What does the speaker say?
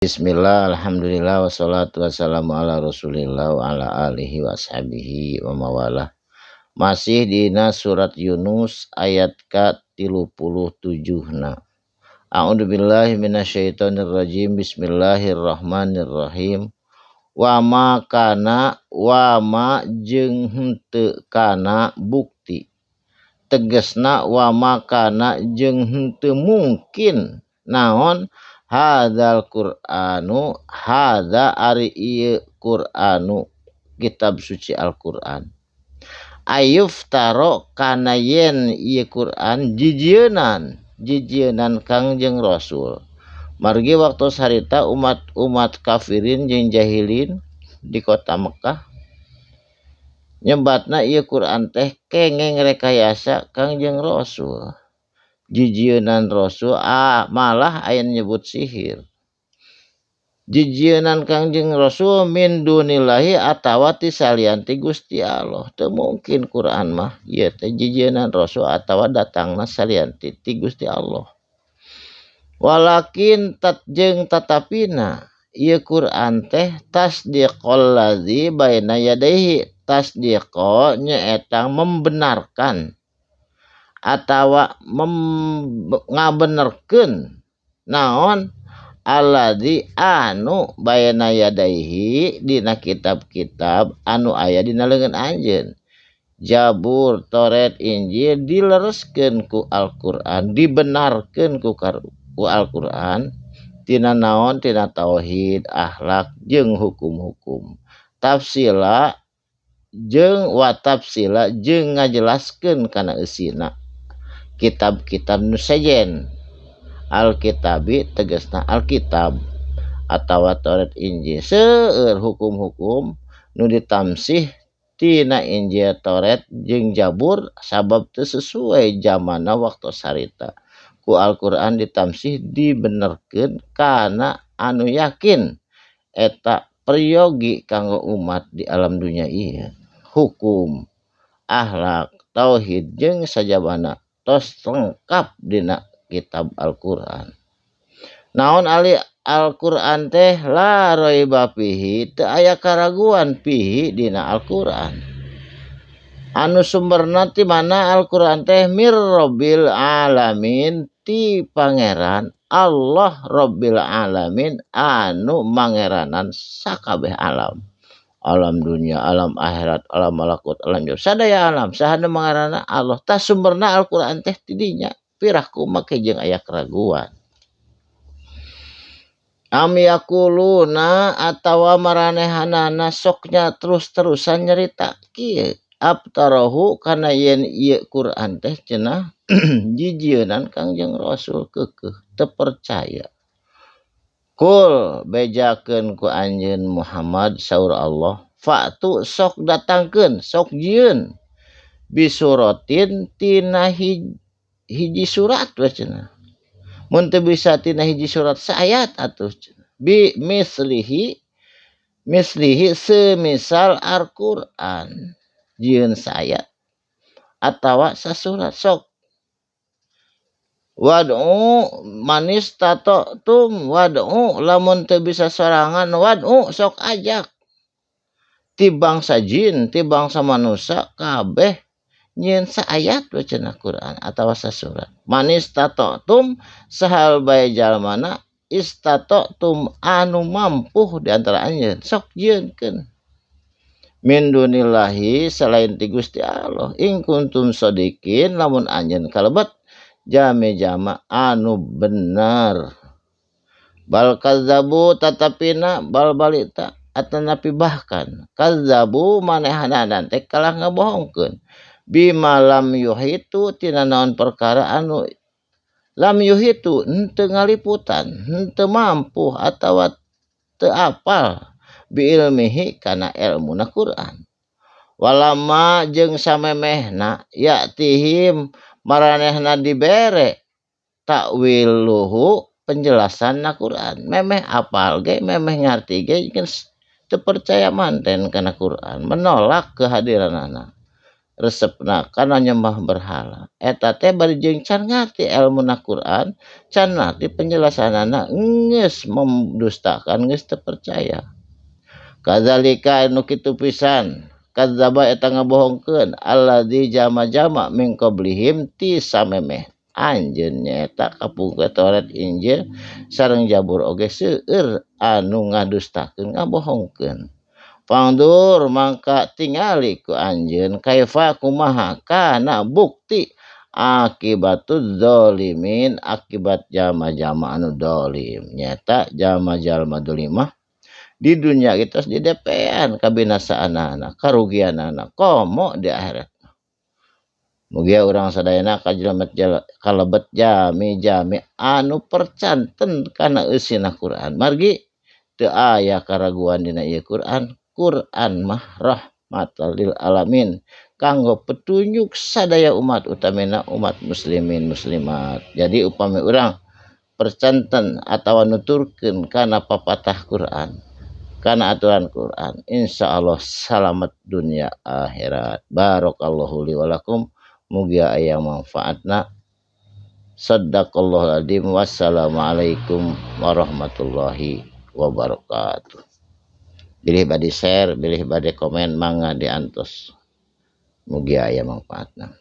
Bismillah, alhamdulillah, wassalatu wassalamu ala rasulillah wa ala alihi wa sahbihi wa mawalah. Masih dina surat Yunus ayat ke-37 na. A'udzubillahi minasyaitonirrajim. Bismillahirrahmanirrahim. Wa ma kana wa ma jeung henteu kana bukti. Tegesna wa ma kana jeung henteu mungkin naon hadzal Qur'anu hadza ari ieu Qur'anu kitab suci Al-Qur'an ayuf taro kana yen ieu Qur'an jijienan Kangjeng Rasul margi waktu sarita umat kafirin jeung jahilin di kota Mekah nyebatna ieu Qur'an teh kengeng rekayasa Kangjeng Rasul. Jijienan Rasul malah aya nyebut sihir. Jijienan Kangjeng Rasul min dunillahi atawa ti salian ti Gusti Allah. Teu mungkin Quran mah ieu teh jijienan Rasul atawa datangna salian ti Gusti Allah. Walakin jeung tatapina ieu Quran teh tasdiqal ladzi baina yadayhi. Tasdiqo nyaeta membenarkan atawa ngabenerkeun naon alladzi anu bayana yadaihi dina kitab-kitab anu aya dina leungeun anjeun. Jabur, Toret, Injil dilereskeun ku Al-Qur'an, dibenarkeun ku Al-Qur'an tina naon tina tauhid, akhlak jeung hukum-hukum. Tafsila jeung ngajelaskeun kana eusina kitab-kitab nu sejen. Alkitabi tegasna Alkitab atawa Toret Injil seueur hukum-hukum nu ditamsih tina Injil Toret jeung Jabur sabab teu sesuai zamanna waktu sarita. Ku Al-Qur'an ditamsih dibenerkeun kana anu yakin eta peryogi kanggo umat di alam dunia ieu. Hukum, akhlak, tauhid jeung sajabana tos lengkap dina kitab Al-Qur'an. Naon ali Al-Qur'an teh la raiba fihi teu aya karaguan fihi dina Al-Qur'an. Anu sumberna ti mana Al-Qur'an teh mir rabbil alamin ti pangeran Allah Rabbil alamin anu mangeranan sakabeh alam. Alam dunia, alam akhirat, alam malakut, alam jauh. Sadaya alam, sahana mangarana Allah. Tah sumberna Al-Qur'an teh tidinya. Pirah kumaha jeung aya keraguan. Am yaquluna atawa maranehanana soknya terus-terusan nyerita kieu. Abtarahu kana yen ieu Qur'an teh cenah jijienan Kangjeng Rasul keukeuh teu percaya. Kul bejakeun ku anjeun Muhammad saur Allah fa'tu sok datangkeun sok jieun bisuratin tina hiji surat we cenah mun teu bisa tina hiji surat saayat atuh bi mislihi semisal Al-Qur'an jieun saayat atawa sasurat sok wad'u manis tato tum wad'u lamun teu bisa sorangan wad'u sok ajak ti bangsa jin ti bangsa manusia kabeh nyieun saayat we cenah Quran atawa sasurat manis tato tum sahal bae jalmana istato tum anu mampu di antara anjeun sok jieunkeun min dunillahi selain ti Gusti Allah in kuntum sadiqin lamun anjeun kalebet jama anu benar bal kazzabu tatapina bal balita atanapi bahkan kazzabu manehanana teh kalah ngabohongkeun bima lam yuhitu tina naon perkara anu lam yuhitu henteu ngaliputan henteu mampu atawa teu apal bi ilmihi kana ilmuna Qur'an walama jeung samemehna yatihim maranehna dibere takwiluhu penjelasan na Quran memeh apal ge memeh ngarti ge teu percaya manten kana Quran menolak kehadiranana resepna kana nyembah berhala eta teh bari jeung can ngarti elmuna Quran, can ngarti penjelasanana geus mendustakan geus teu percaya. Kadzalika anu kitu pisan kadzaba eta ngabohongkeun alladzi jama-jama min qablihim ti samemeh anjeun nyaeta kapungkur Taurat Injil sareng Zabur oge seueur anu ngadustakeun ngabohongkeun. Pangdur mangka tingali ku anjeun kaifa kumaha kana bukti akibatud zalimin akibat jama-jama anu dolim nyata jama jalma dolimah di dunia kita di DP-an kabinasaanana karugianana komo di akhirat. Mugia urang sadayana kalebet jami-jami anu percanten kana eusina Quran margi teu aya karaguan dina ieu Quran. Quran mah rahmatan lil alamin kanggo petunjuk sadaya umat utamina umat muslimin muslimat. Jadi upami urang percanten atawa nuturkeun kana papatah Quran kana aturan Quran insyaallah salamet dunia akhirat. Barakallahu li wa lakum mugia aya manfaatna. Shadaqallahul adzim. Wassalamualaikum warahmatullahi wabarakatuh. Bilih bade share, bilih bade komen mangga diantos. Mugia aya manfaatna.